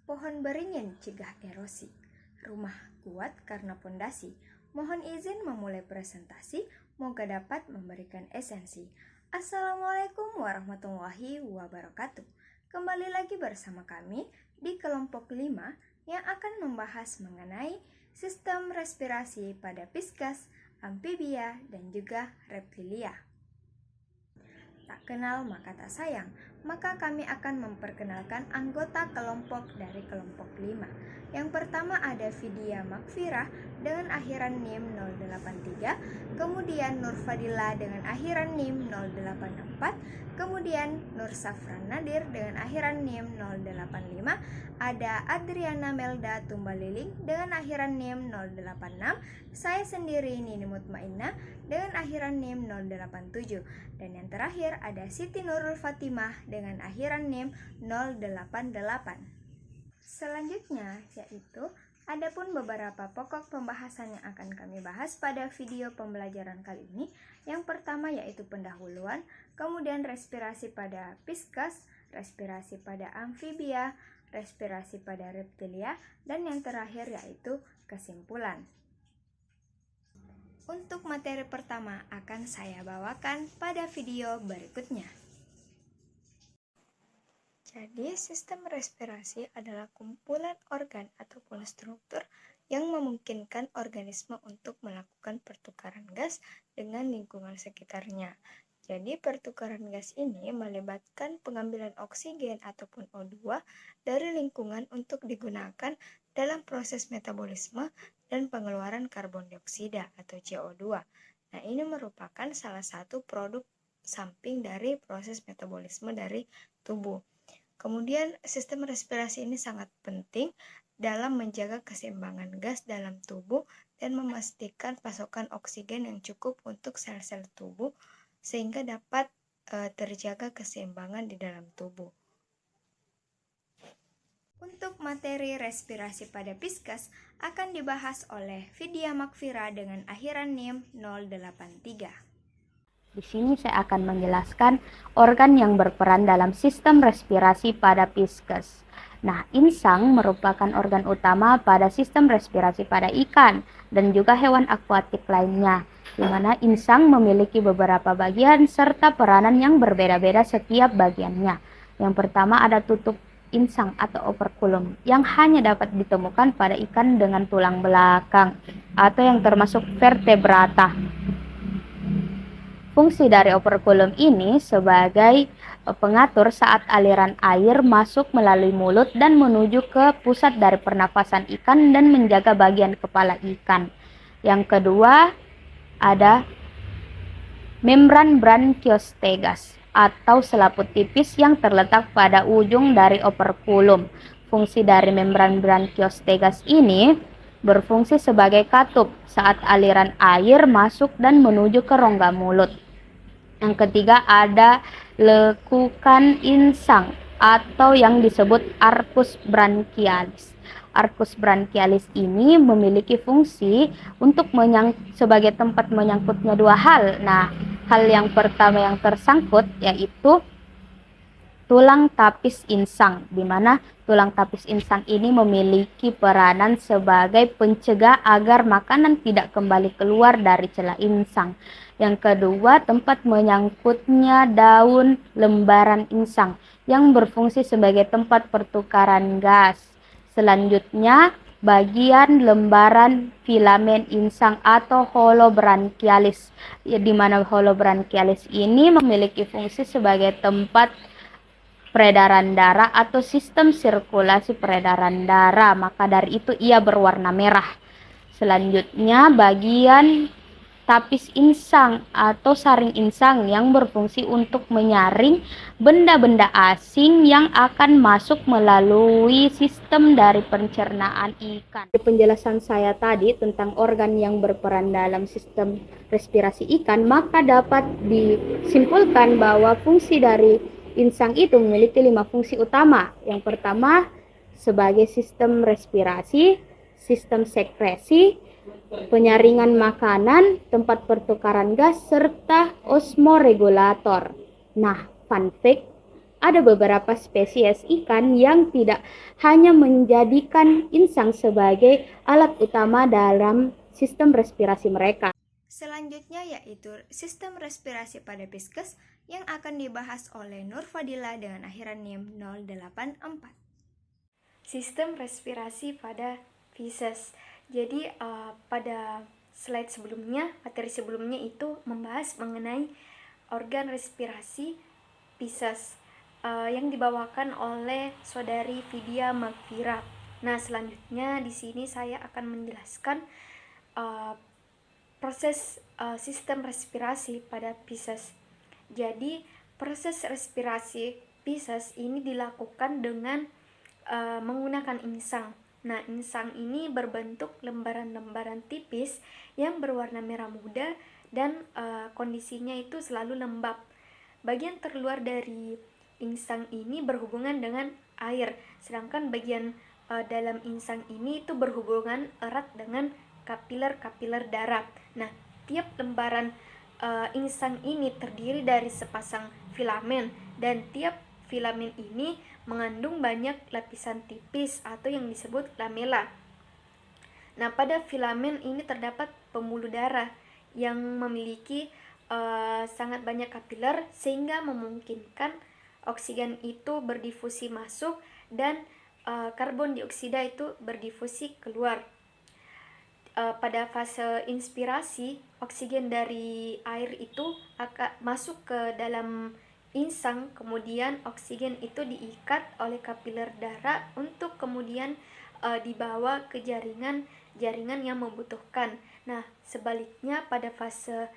Pohon beringin cegah erosi. Rumah kuat karena pondasi. Mohon izin memulai presentasi, moga dapat memberikan esensi. Assalamualaikum warahmatullahi wabarakatuh. Kembali lagi bersama kami di kelompok 5 yang akan membahas mengenai sistem respirasi pada pisces, amfibia, dan juga reptilia. Tak kenal maka tak sayang, maka kami akan memperkenalkan anggota kelompok dari kelompok 5. Yang pertama ada Vidya Makfirah dengan akhiran NIM 083, kemudian Nur Fadila dengan akhiran NIM 084, kemudian Nur Safran Nadir dengan akhiran NIM 085, ada Adriana Melda Tumbaliling dengan akhiran NIM 086, saya sendiri Nini Mutmainnah dengan akhiran NIM 087, dan yang terakhir ada Siti Nurul Fatimah dengan akhiran NIM 088. Selanjutnya yaitu adapun beberapa pokok pembahasan yang akan kami bahas pada video pembelajaran kali ini. Yang pertama yaitu pendahuluan, kemudian respirasi pada pisces, respirasi pada amfibia, respirasi pada reptilia, dan yang terakhir yaitu kesimpulan. Untuk materi pertama akan saya bawakan pada video berikutnya. Jadi, sistem respirasi adalah kumpulan organ ataupun struktur yang memungkinkan organisme untuk melakukan pertukaran gas dengan lingkungan sekitarnya. Jadi, pertukaran gas ini melibatkan pengambilan oksigen ataupun O2 dari lingkungan untuk digunakan dalam proses metabolisme dan pengeluaran karbon dioksida atau CO2. Nah, ini merupakan salah satu produk samping dari proses metabolisme dari tubuh. Kemudian, sistem respirasi ini sangat penting dalam menjaga keseimbangan gas dalam tubuh dan memastikan pasokan oksigen yang cukup untuk sel-sel tubuh sehingga dapat terjaga keseimbangan di dalam tubuh. Untuk materi respirasi pada pisces akan dibahas oleh Vidya Makfirah dengan akhiran NIM 083. Di sini saya akan menjelaskan organ yang berperan dalam sistem respirasi pada pisces. Nah, insang merupakan organ utama pada sistem respirasi pada ikan dan juga hewan akuatik lainnya, di mana insang memiliki beberapa bagian serta peranan yang berbeda-beda setiap bagiannya. Yang pertama ada tutup insang atau operculum yang hanya dapat ditemukan pada ikan dengan tulang belakang atau yang termasuk vertebrata. Fungsi dari operculum ini sebagai pengatur saat aliran air masuk melalui mulut dan menuju ke pusat dari pernafasan ikan dan menjaga bagian kepala ikan. Yang kedua ada membran branchiostegas atau selaput tipis yang terletak pada ujung dari operculum. Fungsi dari membran branchiostegas ini berfungsi sebagai katup saat aliran air masuk dan menuju ke rongga mulut. Yang ketiga ada lekukan insang atau yang disebut arcus branchialis. Arcus branchialis ini memiliki fungsi untuk sebagai tempat menyangkutnya dua hal. Nah, hal yang pertama yang tersangkut yaitu tulang tapis insang, di mana tulang tapis insang ini memiliki peranan sebagai pencegah agar makanan tidak kembali keluar dari celah insang. Yang kedua, tempat menyangkutnya daun lembaran insang yang berfungsi sebagai tempat pertukaran gas. Selanjutnya, bagian lembaran filamen insang atau holobranchialis, di mana holobranchialis ini memiliki fungsi sebagai tempat peredaran darah atau sistem sirkulasi peredaran darah, maka dari itu ia berwarna merah. Selanjutnya, bagian tapis insang atau saring insang yang berfungsi untuk menyaring benda-benda asing yang akan masuk melalui sistem dari pencernaan ikan. Di penjelasan saya tadi tentang organ yang berperan dalam sistem respirasi ikan, maka dapat disimpulkan bahwa fungsi dari insang itu memiliki 5 fungsi utama. Yang pertama sebagai sistem respirasi, sistem sekresi, penyaringan makanan, tempat pertukaran gas, serta osmoregulator. Nah, fun fact, Ada beberapa spesies ikan yang tidak hanya menjadikan insang sebagai alat utama dalam sistem respirasi mereka. Selanjutnya yaitu sistem respirasi pada Pisces yang akan dibahas oleh Nur Fadila dengan akhiran NIM 084. Sistem respirasi pada Pisces. Jadi pada slide sebelumnya, materi sebelumnya itu membahas mengenai organ respirasi Pisces yang dibawakan oleh saudari Vidya Magvira. Nah, selanjutnya di sini saya akan menjelaskan proses sistem respirasi pada Pisces. Jadi, proses respirasi Pisces ini dilakukan dengan menggunakan insang. Nah, insang ini berbentuk lembaran-lembaran tipis yang berwarna merah muda dan kondisinya itu selalu lembab. Bagian terluar dari insang ini berhubungan dengan air, sedangkan bagian dalam insang ini itu berhubungan erat dengan kapiler-kapiler darah. Nah, tiap lembaran insang ini terdiri dari sepasang filamen, dan tiap filamen ini mengandung banyak lapisan tipis atau yang disebut lamela. Nah, pada filamen ini terdapat pembuluh darah yang memiliki sangat banyak kapiler sehingga memungkinkan oksigen itu berdifusi masuk dan karbon dioksida itu berdifusi keluar. Pada fase inspirasi, oksigen dari air itu akan masuk ke dalam insang, kemudian oksigen itu diikat oleh kapiler darah untuk kemudian dibawa ke jaringan yang membutuhkan. Nah, sebaliknya pada fase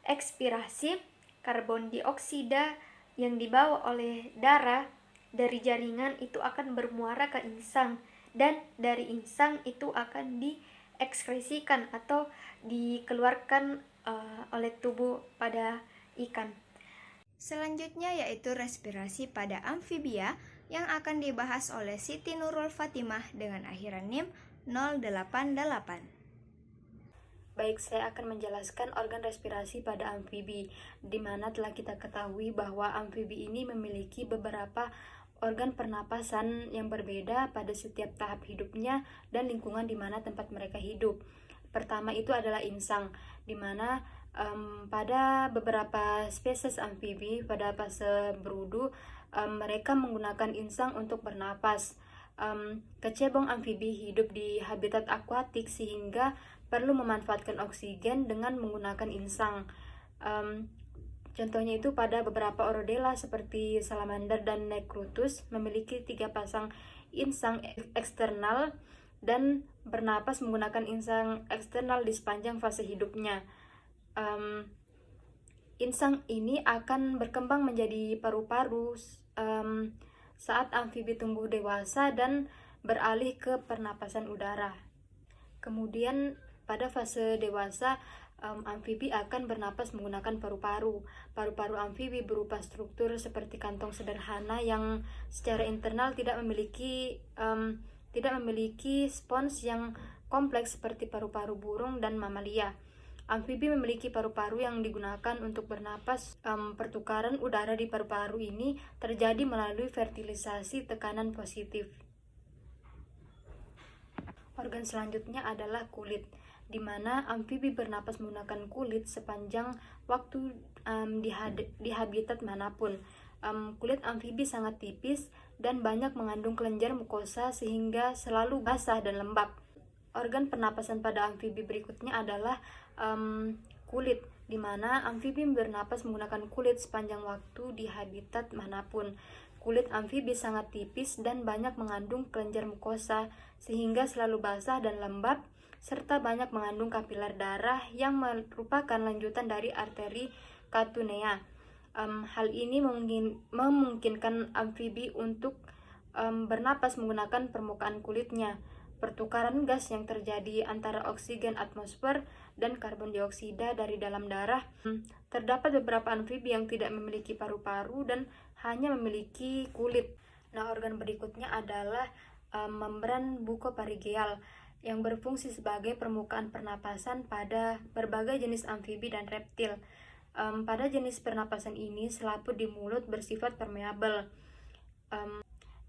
ekspirasi, karbon dioksida yang dibawa oleh darah dari jaringan itu akan bermuara ke insang, dan dari insang itu akan diekskresikan atau dikeluarkan oleh tubuh pada ikan. Selanjutnya yaitu respirasi pada amfibia yang akan dibahas oleh Siti Nurul Fatimah dengan akhiran NIM 088. Baik, saya akan menjelaskan organ respirasi pada amfibi, di mana telah kita ketahui bahwa amfibi ini memiliki beberapa organ pernapasan yang berbeda pada setiap tahap hidupnya dan lingkungan di mana tempat mereka hidup. Pertama itu adalah insang, di mana pada beberapa spesies amfibi pada fase berudu mereka menggunakan insang untuk bernapas. Kecebong amfibi hidup di habitat akuatik sehingga perlu memanfaatkan oksigen dengan menggunakan insang. Contohnya itu pada beberapa orodela seperti salamander dan Necrotus memiliki 3 pasang insang eksternal dan bernapas menggunakan insang eksternal di sepanjang fase hidupnya. Insang ini akan berkembang menjadi paru-paru saat amfibi tumbuh dewasa dan beralih ke pernapasan udara. Kemudian pada fase dewasa, amfibi akan bernapas menggunakan paru-paru. Paru-paru amfibi berupa struktur seperti kantong sederhana yang secara internal tidak memiliki spons yang kompleks seperti paru-paru burung dan mamalia. Amfibi memiliki paru-paru yang digunakan untuk bernapas. Pertukaran udara di paru-paru ini terjadi melalui vertikalisasi tekanan positif. Organ selanjutnya adalah kulit, di mana amfibi bernapas menggunakan kulit sepanjang waktu di habitat manapun. Kulit amfibi sangat tipis dan banyak mengandung kelenjar mukosa sehingga selalu basah dan lembab. Organ pernapasan pada amfibi berikutnya adalah kulit, di mana amfibi bernapas menggunakan kulit sepanjang waktu di habitat manapun. Kulit amfibi sangat tipis dan banyak mengandung kelenjar mukosa sehingga selalu basah dan lembab, serta banyak mengandung kapiler darah yang merupakan lanjutan dari arteri catunea. Hal ini memungkinkan amfibi untuk bernapas menggunakan permukaan kulitnya. Pertukaran gas yang terjadi antara oksigen atmosfer dan karbon dioksida dari dalam darah. Terdapat beberapa amfibi yang tidak memiliki paru-paru dan hanya memiliki kulit. Nah, organ berikutnya adalah membran bukopharyngeal yang berfungsi sebagai permukaan pernapasan pada berbagai jenis amfibi dan reptil. Pada jenis pernapasan ini, selaput di mulut bersifat permeabel.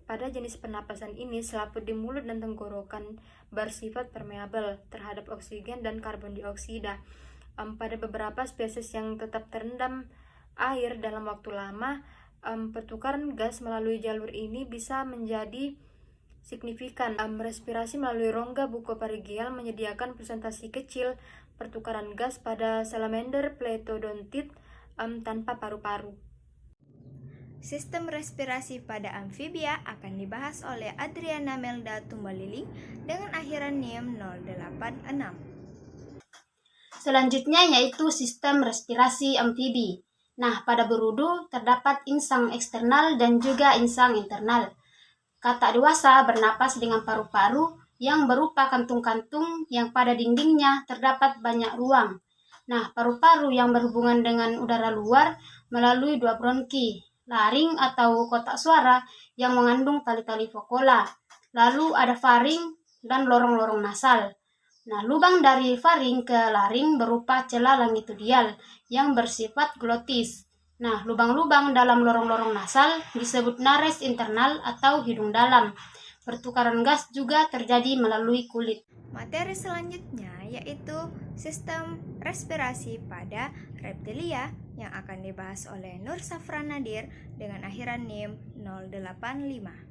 Pada jenis pernapasan ini, selaput di mulut dan tenggorokan bersifat permeabel terhadap oksigen dan karbon dioksida. Pada beberapa spesies yang tetap terendam air dalam waktu lama, pertukaran gas melalui jalur ini bisa menjadi signifikan. Respirasi melalui rongga bucopharyngeal menyediakan presentasi kecil pertukaran gas pada salamander pletodontit tanpa paru-paru. Sistem respirasi pada amfibia akan dibahas oleh Adriana Melda Tumbaliling dengan akhiran NIM 086. Selanjutnya yaitu sistem respirasi amfibi. Nah, pada berudu terdapat insang eksternal dan juga insang internal. Katak dewasa bernapas dengan paru-paru yang berupa kantung-kantung yang pada dindingnya terdapat banyak ruang. Nah, paru-paru yang berhubungan dengan udara luar melalui dua bronki, laring atau kotak suara yang mengandung tali-tali vokola. Lalu ada faring dan lorong-lorong nasal. Nah, lubang dari faring ke laring berupa celah longitudinal yang bersifat glotis. Nah, lubang-lubang dalam lorong-lorong nasal disebut nares internal atau hidung dalam. Pertukaran gas juga terjadi melalui kulit. Materi selanjutnya yaitu sistem respirasi pada reptilia yang akan dibahas oleh Nur Safran Nadir dengan akhiran NIM 085.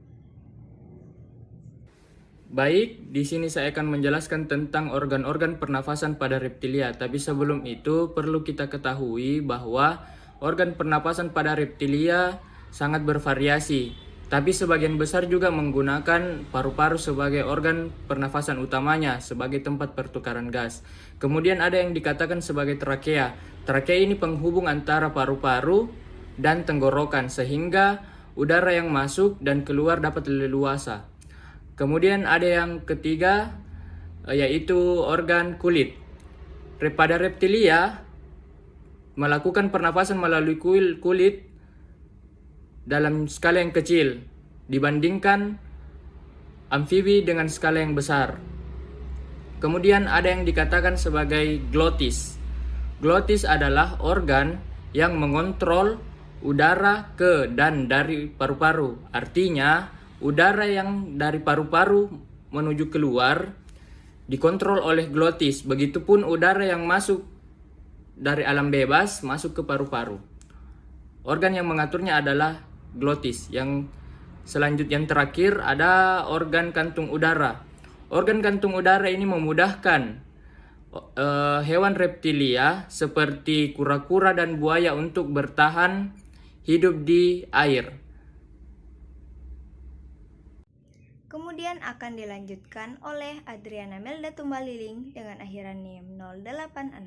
Baik, di sini saya akan menjelaskan tentang organ-organ pernafasan pada reptilia. Tapi sebelum itu perlu kita ketahui bahwa organ pernapasan pada reptilia sangat bervariasi. Tapi sebagian besar juga menggunakan paru-paru sebagai organ pernafasan utamanya, sebagai tempat pertukaran gas. Kemudian ada yang dikatakan sebagai trakea. Trakea ini penghubung antara paru-paru dan tenggorokan, sehingga udara yang masuk dan keluar dapat leluasa. Kemudian ada yang ketiga, yaitu organ kulit. Pada reptilia, melakukan pernafasan melalui kulit dalam skala yang kecil dibandingkan amfibi dengan skala yang besar. Kemudian ada yang dikatakan sebagai glotis. Glotis adalah organ yang mengontrol udara ke dan dari paru-paru. Artinya, udara yang dari paru-paru menuju keluar dikontrol oleh glotis. Begitupun udara yang masuk dari alam bebas masuk ke paru-paru. Organ yang mengaturnya adalah glotis. Yang selanjutnya yang terakhir ada organ kantung udara. Organ kantung udara ini memudahkan hewan reptilia seperti kura-kura dan buaya untuk bertahan hidup di air. Kemudian akan dilanjutkan oleh Adriana Melda Tumbaliling dengan akhiran NIM 086.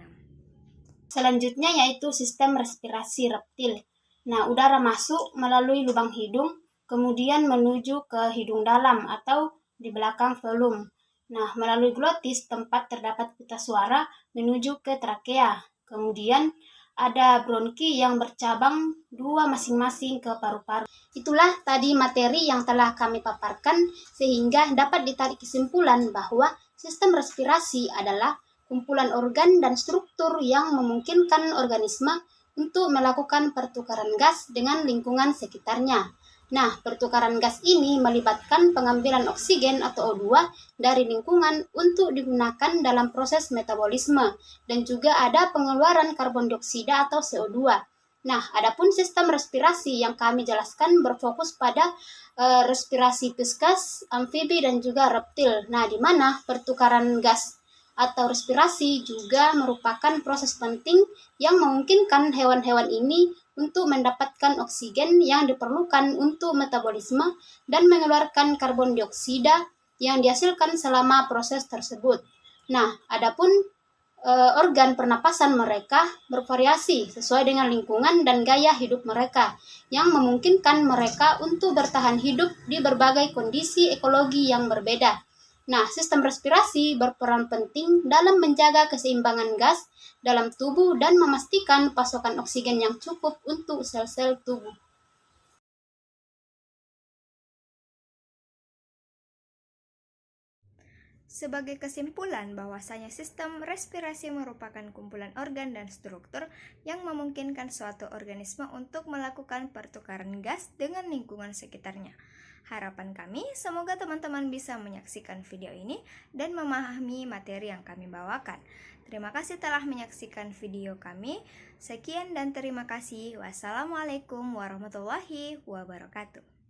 Selanjutnya yaitu sistem respirasi reptil. Nah, udara masuk melalui lubang hidung, kemudian menuju ke hidung dalam atau di belakang velum. Nah, melalui glotis tempat terdapat pita suara menuju ke trakea. Kemudian ada bronki yang bercabang dua masing-masing ke paru-paru. Itulah tadi materi yang telah kami paparkan sehingga dapat ditarik kesimpulan bahwa sistem respirasi adalah kumpulan organ dan struktur yang memungkinkan organisme untuk melakukan pertukaran gas dengan lingkungan sekitarnya. Nah, pertukaran gas ini melibatkan pengambilan oksigen atau O2 dari lingkungan untuk digunakan dalam proses metabolisme dan juga ada pengeluaran karbon dioksida atau CO2. Nah, adapun sistem respirasi yang kami jelaskan berfokus pada respirasi pisces, amfibi dan juga reptil. Nah, di mana pertukaran gas atau respirasi juga merupakan proses penting yang memungkinkan hewan-hewan ini untuk mendapatkan oksigen yang diperlukan untuk metabolisme dan mengeluarkan karbon dioksida yang dihasilkan selama proses tersebut. Nah, adapun organ pernapasan mereka bervariasi sesuai dengan lingkungan dan gaya hidup mereka yang memungkinkan mereka untuk bertahan hidup di berbagai kondisi ekologi yang berbeda. Nah, sistem respirasi berperan penting dalam menjaga keseimbangan gas dalam tubuh dan memastikan pasokan oksigen yang cukup untuk sel-sel tubuh. Sebagai kesimpulan bahwasanya sistem respirasi merupakan kumpulan organ dan struktur yang memungkinkan suatu organisme untuk melakukan pertukaran gas dengan lingkungan sekitarnya. Harapan kami semoga teman-teman bisa menyaksikan video ini dan memahami materi yang kami bawakan. Terima kasih telah menyaksikan video kami. Sekian dan terima kasih. Wassalamualaikum warahmatullahi wabarakatuh.